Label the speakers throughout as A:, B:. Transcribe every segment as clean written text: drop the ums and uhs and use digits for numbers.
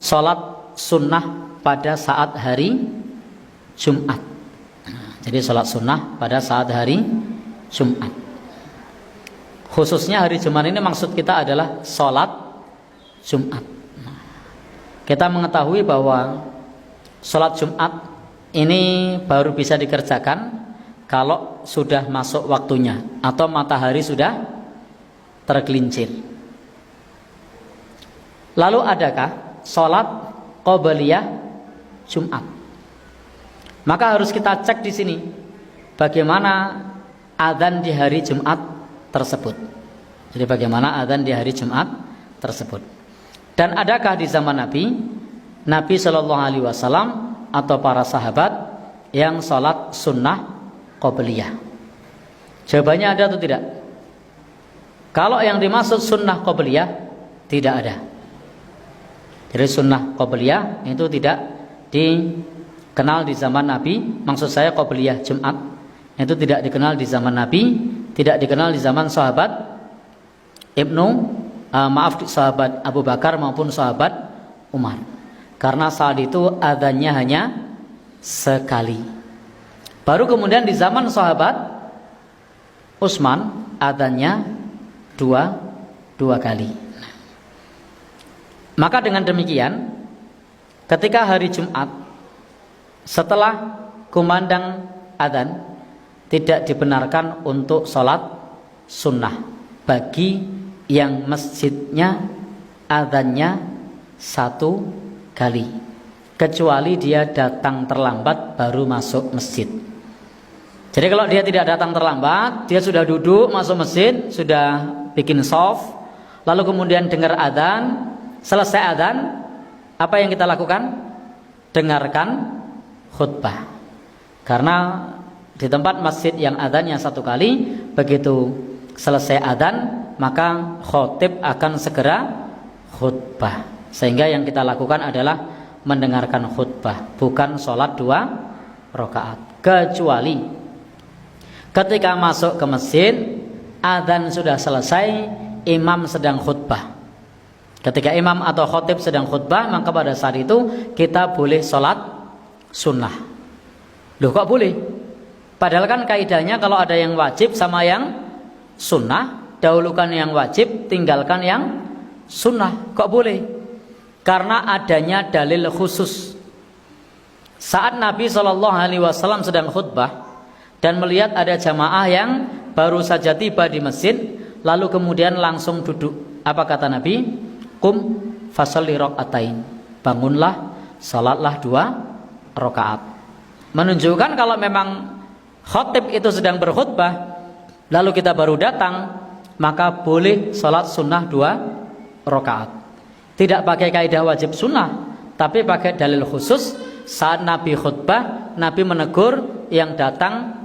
A: sholat sunnah pada saat hari Jumat. Jadi sholat sunnah pada saat hari Jumat. Khususnya hari Jumat ini maksud kita adalah sholat Jumat. Kita mengetahui bahwa sholat Jumat ini baru bisa dikerjakan kalau sudah masuk waktunya atau matahari sudah tergelincir. Lalu adakah sholat qobliyah Jumat? Maka harus kita cek di sini bagaimana adzan di hari Jumat tersebut. Jadi bagaimana adzan di hari Jumat tersebut. Dan adakah di zaman Nabi Shallallahu Alaihi Wasallam atau para sahabat yang sholat sunnah qobliyah? Jawabannya ada atau tidak? Kalau yang dimaksud sunnah qobliyah, tidak ada. Jadi sunnah qobliyah itu tidak dikenal di zaman Nabi. Maksud saya qobliyah Jumat itu tidak dikenal di zaman Nabi, tidak dikenal di zaman sahabat sahabat Abu Bakar maupun sahabat Umar. Karena saat itu adzannya hanya sekali. Baru kemudian di zaman sahabat Utsman adzannya dua kali. Maka dengan demikian ketika hari Jumat setelah kumandang adzan tidak dibenarkan untuk sholat sunnah bagi yang masjidnya adzannya satu kali, kecuali dia datang terlambat baru masuk masjid. Jadi kalau dia tidak datang terlambat, dia sudah duduk masuk masjid, sudah bikin shaf, lalu kemudian dengar adzan, selesai adzan, apa yang kita lakukan? Dengarkan khutbah. Karena di tempat masjid yang adzannya satu kali, begitu selesai adzan maka khotib akan segera khutbah. Sehingga yang kita lakukan adalah mendengarkan khutbah, bukan sholat 2 rakaat. Kecuali ketika masuk ke masjid, adzan sudah selesai, imam sedang khutbah. Ketika imam atau khotib sedang khutbah, maka pada saat itu kita boleh sholat sunnah. Loh kok boleh? Padahal kan kaidahnya kalau ada yang wajib sama yang sunnah, dahulukan yang wajib, tinggalkan yang sunnah. Kok boleh? Karena adanya dalil khusus. Saat Nabi SAW sedang khutbah dan melihat ada jamaah yang baru saja tiba di masjid, lalu kemudian langsung duduk. Apa kata Nabi? Qum fasalli rakaatain. Bangunlah, salatlah 2 rakaat. Menunjukkan kalau memang khotib itu sedang berkhutbah, lalu kita baru datang, maka boleh salat sunnah 2 rakaat. Tidak pakai kaidah wajib sunnah, tapi pakai dalil khusus. Saat Nabi khutbah, Nabi menegur yang datang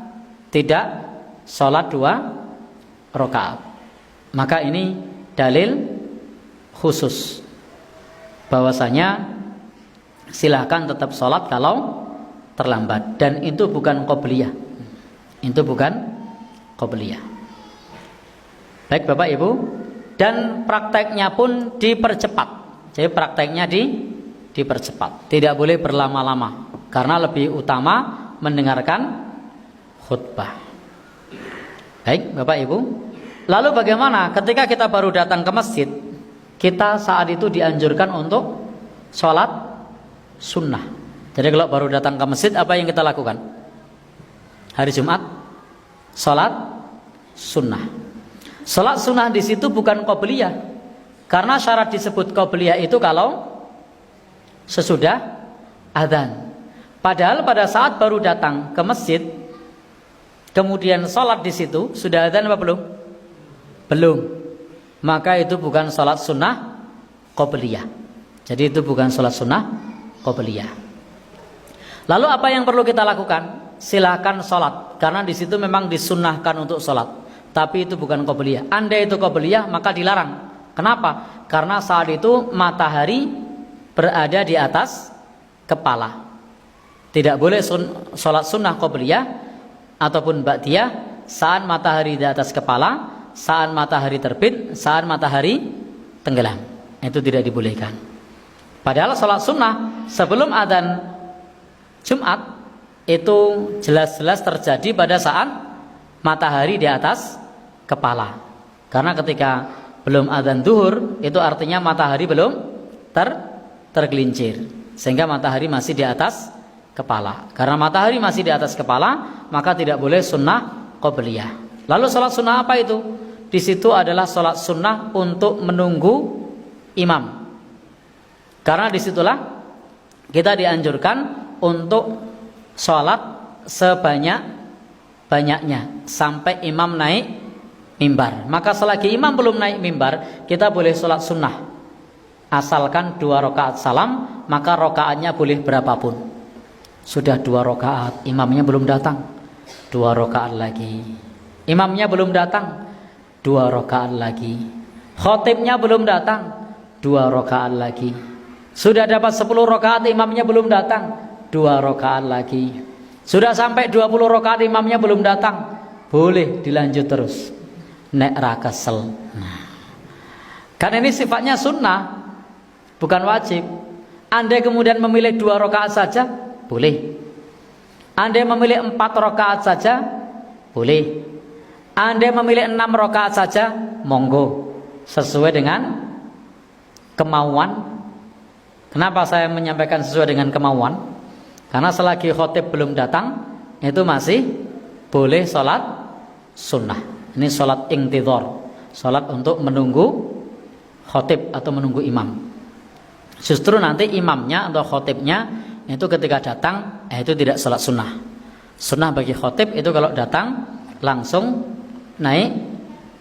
A: tidak sholat 2 rakaat. Maka ini dalil khusus bahwasanya silahkan tetap sholat kalau terlambat. Dan itu bukan qobliyah. Itu bukan qobliyah. Baik Bapak Ibu, dan prakteknya pun dipercepat. Jadi prakteknya dipercepat, tidak boleh berlama-lama karena lebih utama mendengarkan khutbah. Baik Bapak Ibu, lalu bagaimana ketika kita baru datang ke masjid? Kita saat itu dianjurkan untuk sholat sunnah. Jadi kalau baru datang ke masjid, apa yang kita lakukan? Hari Jumat sholat sunnah. Sholat sunnah di situ bukan qobliyah. Karena syarat disebut qobliyah itu kalau sesudah adzan. Padahal pada saat baru datang ke masjid, kemudian sholat di situ, sudah adzan apa belum? Belum. Maka itu bukan sholat sunnah qobliyah. Jadi itu bukan sholat sunnah qobliyah. Lalu apa yang perlu kita lakukan? Silakan sholat, karena di situ memang disunnahkan untuk sholat. Tapi itu bukan qobliyah. Andai itu qobliyah maka dilarang. Kenapa? Karena saat itu matahari berada di atas kepala. Tidak boleh sholat sunnah qobliyah ataupun ba'diyah saat matahari di atas kepala, saat matahari terbit, saat matahari tenggelam. Itu tidak dibolehkan. Padahal sholat sunnah sebelum adzan Jumat itu jelas-jelas terjadi pada saat matahari di atas kepala. Karena ketika belum adzan zuhur itu artinya matahari belum tergelincir, sehingga matahari masih di atas kepala. Karena matahari masih di atas kepala, maka tidak boleh sunnah qobliyah. Lalu sholat sunnah apa itu? Di situ adalah sholat sunnah untuk menunggu imam. Karena disitulah kita dianjurkan untuk sholat sebanyak-banyaknya sampai imam naik mimbar. Maka selagi imam belum naik mimbar, kita boleh sholat sunnah. Asalkan 2 rakaat salam, maka rakaatnya boleh berapapun. Sudah 2 rakaat, imamnya belum datang, 2 rakaat lagi. Imamnya belum datang, 2 rakaat lagi. Khotibnya belum datang, 2 rakaat lagi. Sudah dapat 10 rakaat, imamnya belum datang, 2 rakaat lagi. Sudah sampai 20 rakaat, imamnya belum datang, boleh dilanjut terus. Nek ra kesel. Karena ini sifatnya sunnah, bukan wajib. Anda kemudian memilih 2 rakaat saja, boleh. Anda memilih 4 rakaat saja, boleh. Anda memilih 6 rakaat saja, monggo. Sesuai dengan kemauan. Kenapa saya menyampaikan sesuai dengan kemauan? Karena selagi khotib belum datang, itu masih boleh sholat sunnah. Ini sholat intidhar, sholat untuk menunggu khotib atau menunggu imam. Justru nanti imamnya atau khotibnya itu ketika datang, itu tidak sholat sunnah. Sunnah bagi khotib itu kalau datang langsung naik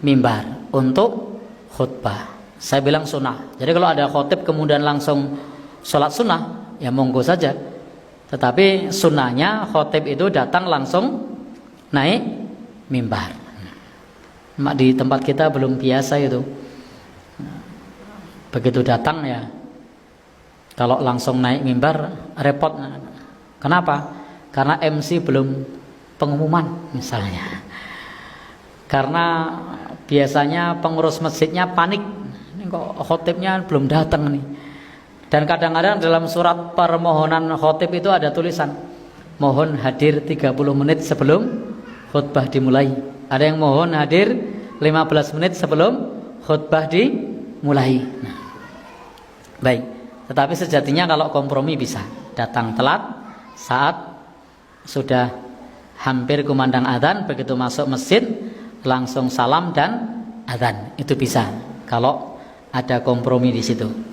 A: mimbar untuk khutbah. Saya bilang sunnah. Jadi kalau ada khotib kemudian langsung sholat sunnah, ya monggo saja. Tetapi sunnahnya khotib itu datang langsung naik mimbar. Di tempat kita belum biasa itu. Begitu datang ya, kalau langsung naik mimbar repot. Kenapa? Karena MC belum pengumuman misalnya. Karena biasanya pengurus masjidnya panik, ini kok khotibnya belum datang nih. Dan kadang-kadang dalam surat permohonan khotib itu ada tulisan, mohon hadir 30 menit sebelum khutbah dimulai. Ada yang mohon hadir 15 menit sebelum khutbah dimulai. Nah, baik. Tetapi sejatinya kalau kompromi bisa datang telat saat sudah hampir kumandang adzan, begitu masuk masjid langsung salam dan adzan. Itu bisa kalau ada kompromi di situ.